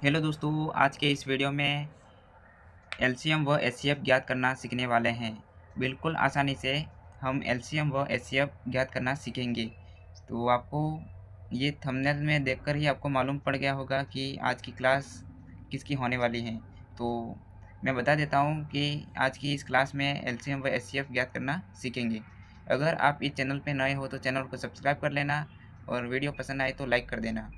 Hello दोस्तों, आज के इस वीडियो में एलसीएम व एचसीएफ ज्ञात करना सीखने वाले हैं। बिल्कुल आसानी से हम एलसीएम व एचसीएफ ज्ञात करना सीखेंगे। तो आपको ये थंबनेल में देखकर ही आपको मालूम पड़ गया होगा कि आज की क्लास किसकी होने वाली है। तो मैं बता देता हूँ कि आज की इस क्लास में एलसीएम व एचसीएफ ज्ञात करना सीखेंगे। अगर आप इस चैनल पर नए हो तो चैनल को सब्सक्राइब कर लेना और वीडियो पसंद आए तो लाइक कर देना।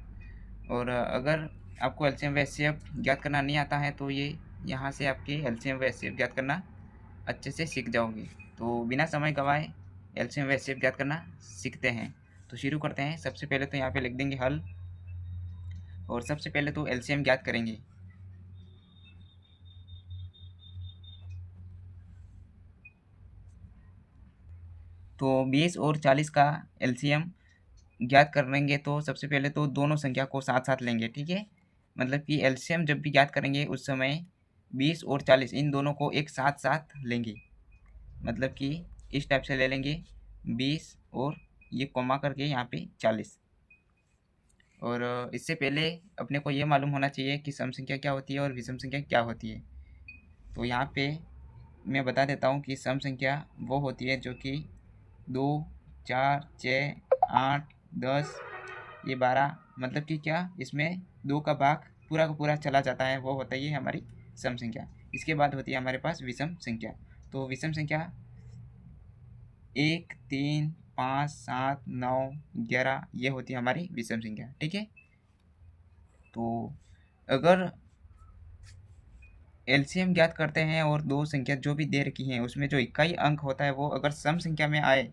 और अगर आपको एलसीएम व एचसीएफ ज्ञात करना नहीं आता है तो ये यहाँ से आपके एलसीएम व एचसीएफ ज्ञात करना अच्छे से सीख जाओगे। तो बिना समय गंवाए एलसीएम व एचसीएफ ज्ञात करना सीखते हैं। तो शुरू करते हैं। सबसे पहले तो यहाँ पे लिख देंगे हल, और सबसे पहले तो एलसीएम ज्ञात करेंगे। तो 20 और 40 का एलसीएम ज्ञात करेंगे तो सबसे पहले तो दोनों संख्या को साथ साथ लेंगे, ठीक है। मतलब कि एलसीएम जब भी ज्ञात करेंगे उस समय 20 और 40 इन दोनों को एक साथ साथ लेंगे। मतलब कि इस टाइप से ले लेंगे 20 और ये कोमा करके यहाँ पे 40। और इससे पहले अपने को ये मालूम होना चाहिए कि सम संख्या क्या होती है और विषम संख्या क्या होती है। तो यहाँ पे मैं बता देता हूँ कि सम संख्या वो होती है जो कि 2, 4, 6, 8, 10, ये 12, मतलब कि क्या इसमें 2 का भाग पूरा का पूरा चला जाता है, वो होता है ये हमारी सम संख्या। इसके बाद होती है हमारे पास विषम संख्या। तो विषम संख्या 1, 3, 5, 7, 9, 11 ये होती है हमारी विषम संख्या, ठीक है। तो अगर एलसीएम ज्ञात करते हैं और दो संख्या जो भी दे रखी हैं उसमें जो इकाई अंक होता है वो अगर सम संख्या में आए,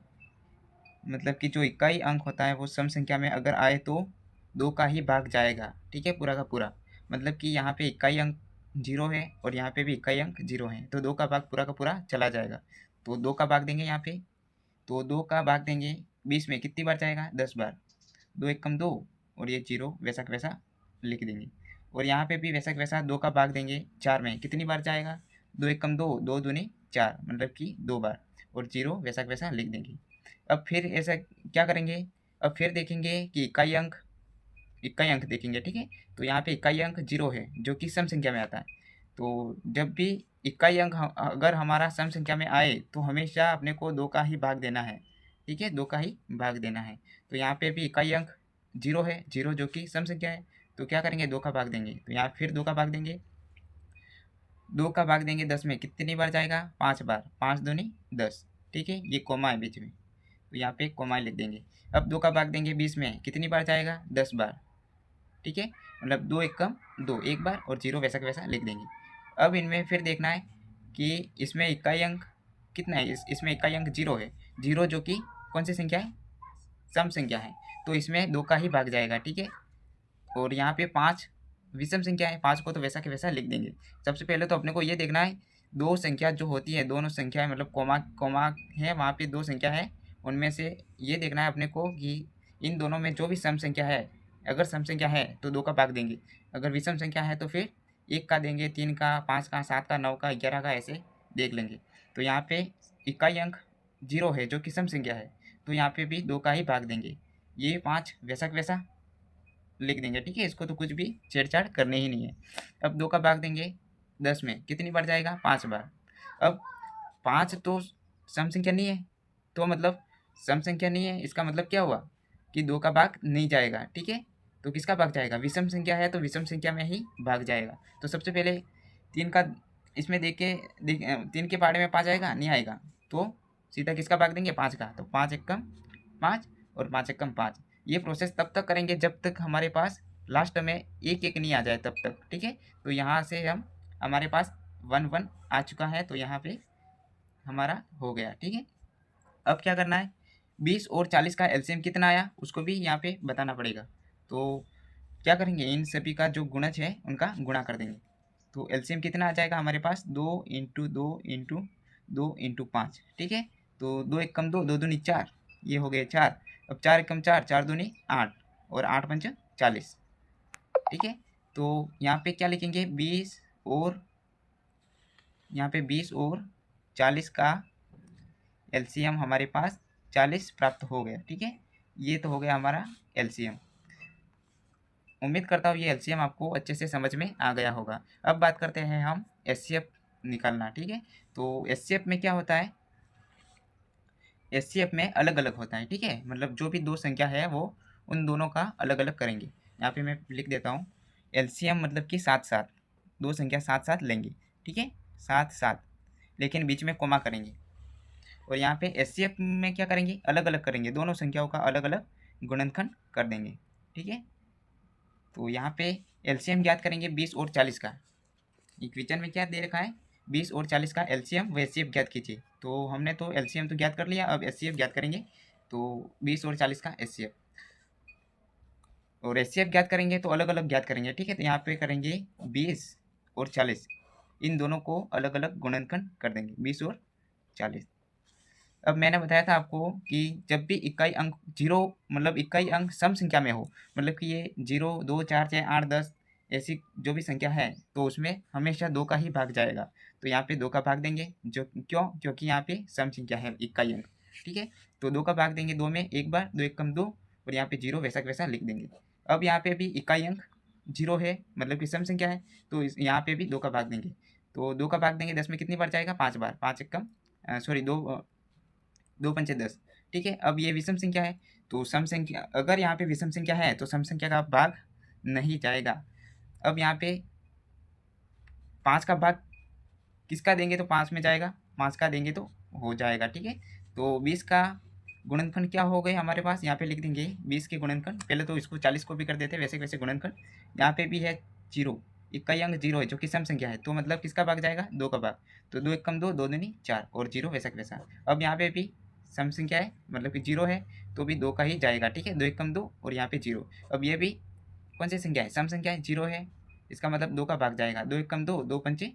मतलब कि जो इकाई अंक होता है वो सम संख्या में अगर आए तो 2 का ही भाग जाएगा, ठीक है, पूरा का पूरा। मतलब कि यहाँ पे इकाई अंक 0 है और यहाँ पे भी इकाई अंक 0 है, तो 2 का भाग पूरा का पूरा चला जाएगा। तो 2 का भाग देंगे यहाँ पे, तो 2 का भाग देंगे 20 में कितनी बार जाएगा? 10 बार। 2 एकम 2 और ये 0 वैसा का वैसा लिख देंगे। और यहाँ पे भी वैसा का वैसा 2 का भाग देंगे 4 में कितनी बार जाएगा? 2 एकम 2, 2 दूनी 4, मतलब कि 2 बार, और 0 वैसा का वैसा लिख देंगे। अब फिर ऐसा क्या करेंगे? अब फिर देखेंगे कि इकाई अंक देखेंगे, ठीक है। तो यहाँ पे इकाई अंक 0 है जो कि सम संख्या में आता है। तो जब भी इकाई अंक अगर हमारा सम संख्या में आए तो हमेशा अपने को 2 का ही भाग देना है, ठीक है, 2 का ही भाग देना है। तो यहाँ पे भी इकाई अंक 0 है, 0 जो कि सम संख्या है, तो क्या करेंगे? 2 का भाग देंगे। तो यहाँ फिर 2 का भाग देंगे, 2 का भाग देंगे 10 में कितनी बार जाएगा? 5 बार। 5 दूनी 10, ठीक है, ये कोमा है बीच में, तो यहाँ पे कोमा लिख देंगे। अब 2 का भाग देंगे 20 में कितनी बार जाएगा? 10 बार, ठीक है, मतलब 2 एकम 2 एक बार, और 0 वैसा का वैसा लिख देंगे। अब इनमें फिर देखना है कि इसमें इकाई अंक कितना है। इसमें इकाई अंक 0 है, 0 जो कि कौन सी संख्या है? सम संख्या है, तो इसमें 2 का ही भाग जाएगा, ठीक है। और यहाँ पे 5 विषम संख्या है, 5 को तो वैसा के वैसा लिख देंगे। सबसे पहले तो अपने को ये देखना है दो संख्या जो होती है, दोनों संख्या मतलब कोमा कोमा है वहाँ पे 2 संख्या है, उनमें से ये देखना है अपने को कि इन दोनों में जो भी सम संख्या है, अगर सम संख्या है तो 2 का भाग देंगे, अगर विषम संख्या है तो फिर 1 का देंगे, 3 का, 5 का, 7 का, 9 का, 11 का, ऐसे देख लेंगे। तो यहाँ पे इकाई अंक 0 है जो कि सम संख्या है, तो यहाँ पे भी 2 का ही भाग देंगे। ये 5 वैसा का वैसा लिख देंगे, ठीक है, इसको तो कुछ भी छेड़छाड़ करनी ही नहीं है। अब 2 का भाग देंगे 10 में कितनी बार जाएगा? 5 बार। अब 5 तो सम संख्या नहीं है, तो मतलब सम संख्या नहीं है, इसका मतलब क्या हुआ कि 2 का भाग नहीं जाएगा, ठीक है। तो किसका भाग जाएगा? विषम संख्या है तो विषम संख्या में ही भाग जाएगा। तो सबसे पहले 3 का इसमें देख 3 के पहाड़े में 5 आएगा? नहीं आएगा, तो सीधा किसका भाग देंगे? 5 का। तो 5 एकम 5 और 5 एकम 5। ये प्रोसेस तब तक करेंगे जब तक हमारे पास लास्ट में एक एक नहीं आ जाए, तब तक, ठीक है। तो यहाँ से हम हमारे पास 1 1 आ चुका है, तो यहाँ पे हमारा हो गया, ठीक है। अब क्या करना है? 20 और 40 का एलसीएम कितना आया उसको भी यहाँ पे बताना पड़ेगा। तो क्या करेंगे? इन सभी का जो गुणज है उनका गुणा कर देंगे। तो एलसीएम कितना आ जाएगा हमारे पास? 2 इंटू 2 इंटू 2 इंटू 5, ठीक है। तो 2 एकम 2, 2 दूनी 4, ये हो गए 4। अब 4 एकम 4, 4 दूनी 8, और 8 पंच 40, ठीक है। तो यहाँ पे क्या लिखेंगे? 20 और यहाँ पे 20 और 40 का एलसीएम हमारे पास 40 प्राप्त हो गया, ठीक है। ये तो हो गया हमारा एलसीएम। उम्मीद करता हूँ ये एलसीएम आपको अच्छे से समझ में आ गया होगा। अब बात करते हैं हम एचसीएफ निकालना, ठीक है। तो एचसीएफ में क्या होता है, एचसीएफ में अलग अलग होता है, ठीक है। मतलब जो भी दो संख्या है वो उन दोनों का अलग अलग करेंगे। यहाँ पे मैं लिख देता हूँ एलसीएम मतलब कि साथ साथ, दो संख्या साथ साथ लेंगे, ठीक है, साथ साथ, लेकिन बीच में कोमा करेंगे। और यहाँ पे एचसीएफ में क्या करेंगे, अलग अलग करेंगे, दोनों संख्याओं का अलग अलग गुणनखंड कर देंगे, ठीक है। तो यहाँ पे एलसीएम ज्ञात करेंगे 20 और 40 का। इक्वेशन में क्या दे रखा है, 20 और 40 का एलसीएम व एचसीएफ ज्ञात कीजिए। तो हमने तो एलसीएम तो ज्ञात कर लिया, अब एचसीएफ ज्ञात करेंगे। तो 20 और 40 का एचसीएफ और एचसीएफ ज्ञात करेंगे तो अलग अलग ज्ञात करेंगे, ठीक है। तो यहाँ पे करेंगे 20 और 40, इन दोनों को अलग अलग गुणनखंड कर देंगे 20 और 40। अब मैंने बताया था आपको कि जब भी इकाई अंक जीरो, मतलब इकाई अंक सम संख्या में हो, मतलब कि ये 0, 2, 4, 6, 8, 10 ऐसी जो भी संख्या है, तो उसमें हमेशा 2 का ही भाग जाएगा। तो यहाँ पे 2 का भाग देंगे, जो क्यों, क्योंकि यहाँ पे सम संख्या है इकाई अंक, ठीक है। तो 2 का भाग देंगे 2 में एक बार, 2 एक कम 2, और यहाँ पे 0 वैसा वैसा लिख देंगे। अब यहाँ पे भी इकाई अंक 0 है, मतलब कि सम संख्या है, तो यहाँ पे भी 2 का भाग देंगे। तो 2 का भाग देंगे 10 में कितनी बार जाएगा, 5 बार, 5 एक कम सॉरी 2 पंचे 10, ठीक है। अब ये विषम संख्या है, तो सम संख्या, अगर यहाँ पे विषम संख्या है तो सम संख्या का भाग नहीं जाएगा। अब यहाँ पे 5 का भाग किसका देंगे तो 5 में जाएगा, 5 का देंगे तो हो जाएगा, ठीक है। तो 20 का गुणनखंड क्या हो गए हमारे पास, यहाँ पे लिख देंगे 20 के गुणनखंड, पहले तो इसको 40 को भी कर देते वैसे वैसे गुणनखंड। यहाँ पे भी है 0, इकाई अंक 0 है जो कि सम संख्या है, तो मतलब किसका भाग जाएगा, 2 का भाग। तो 2 एक कम 2, 2 दूनी 4, और 0 वैसा वैसा। अब यहाँ पे भी सम संख्या है, मतलब कि 0 है, तो भी 2 का ही जाएगा, ठीक है। 2 एक कम 2, और यहाँ पे 0। अब ये भी कौन सी संख्या है, सम संख्या है, 0 है, इसका मतलब 2 का भाग जाएगा, 2 एक कम 2, 2 पंचे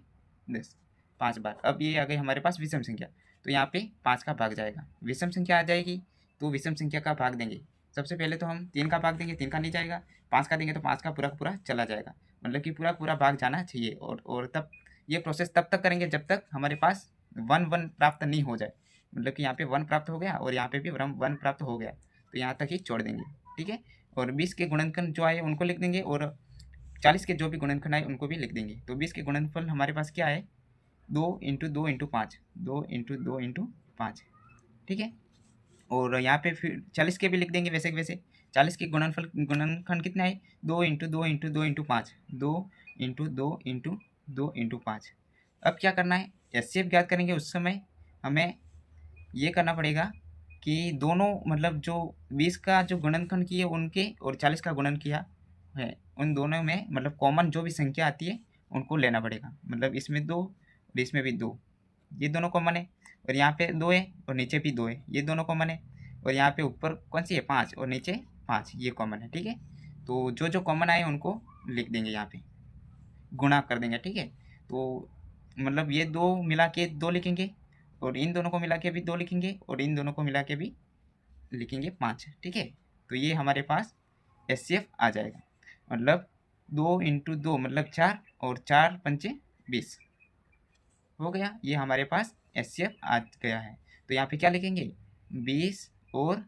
10, 5 बार। अब ये आ गई हमारे पास विषम संख्या, तो यहाँ पे 5 का भाग जाएगा। विषम संख्या आ जाएगी तो विषम संख्या का भाग देंगे। सबसे पहले तो हम 3 का भाग देंगे, 3 का नहीं जाएगा, 5 का देंगे तो 5 का पूरा चला जाएगा, मतलब कि पूरा भाग जाना चाहिए। और तब ये प्रोसेस तब तक करेंगे जब तक हमारे पास 1 प्राप्त नहीं हो जाए, मतलब कि यहाँ पे 1 प्राप्त हो गया और यहाँ पे भी 1 प्राप्त हो गया, तो यहाँ तक ही छोड़ देंगे, ठीक है। और 20 के गुणनखंड जो आए उनको लिख देंगे, और 40 के जो भी गुणनखंड आए उनको भी लिख देंगे। तो 20 के गुणनफल हमारे पास क्या है, 2 इंटू 2 इंटू 5, 2 इंटू 2 इंटू 5, ठीक है। और यहाँ पे फिर 40 के भी लिख देंगे वैसे वैसे। 40 के गुणनखंड कितना है, 2 into 2 into 2 into 5, 2 into 2 into 2 into 5। अब क्या करना है, एचसीएफ ज्ञात करेंगे, उस समय हमें ये करना पड़ेगा कि दोनों, मतलब जो 20 का जो गुणनखंड किए उनके और 40 का गुणन किया है उन दोनों में, मतलब कॉमन जो भी संख्या आती है उनको लेना पड़ेगा। मतलब इसमें 2 और इसमें भी 2, ये दोनों कॉमन है, और यहाँ पे 2 है और नीचे भी 2 है, ये दोनों कॉमन है। और यहाँ पे ऊपर कौन सी है, 5, और नीचे 5, ये कॉमन है, ठीक है। तो जो जो कॉमन आए उनको लिख देंगे, यहाँ पे गुणा कर देंगे, ठीक है। तो मतलब ये 2 मिला के 2 लिखेंगे, और इन दोनों को मिला के भी 2 लिखेंगे, और इन दोनों को मिला के भी लिखेंगे 5, ठीक है। तो ये हमारे पास एचसीएफ आ जाएगा, मतलब 2 इंटू 2 मतलब 4, और 4 पंचे 20 हो गया, ये हमारे पास एचसीएफ आ गया है। तो यहाँ पे क्या लिखेंगे, 20 और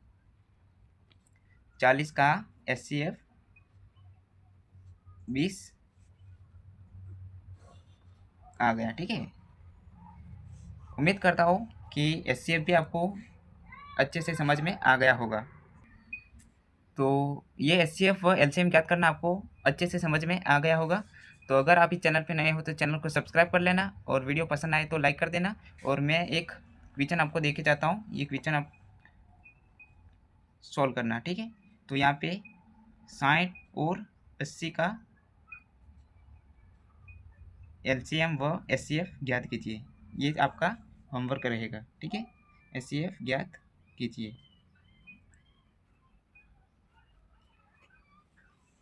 40 का एचसीएफ 20 आ गया, ठीक है। उम्मीद करता हूँ कि एचसीएफ भी आपको अच्छे से समझ में आ गया होगा। तो ये एचसीएफ व एलसीएम ज्ञात करना आपको अच्छे से समझ में आ गया होगा। तो अगर आप इस चैनल पे नए हो तो चैनल को सब्सक्राइब कर लेना, और वीडियो पसंद आए तो लाइक कर देना। और मैं एक क्वेश्चन आपको देके जाता हूँ, ये क्वेश्चन आप सॉल्व करना, ठीक है। तो यहाँ पे 60 और 80 का एलसीएम व एचसीएफ ज्ञात कीजिए, ये आपका होमवर्क रहेगा, ठीक है। एचसीएफ ज्ञात कीजिए,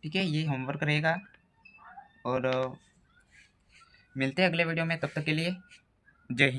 ठीक है, ये होमवर्क रहेगा। और मिलते हैं अगले वीडियो में, तब तक के लिए जय हिंद।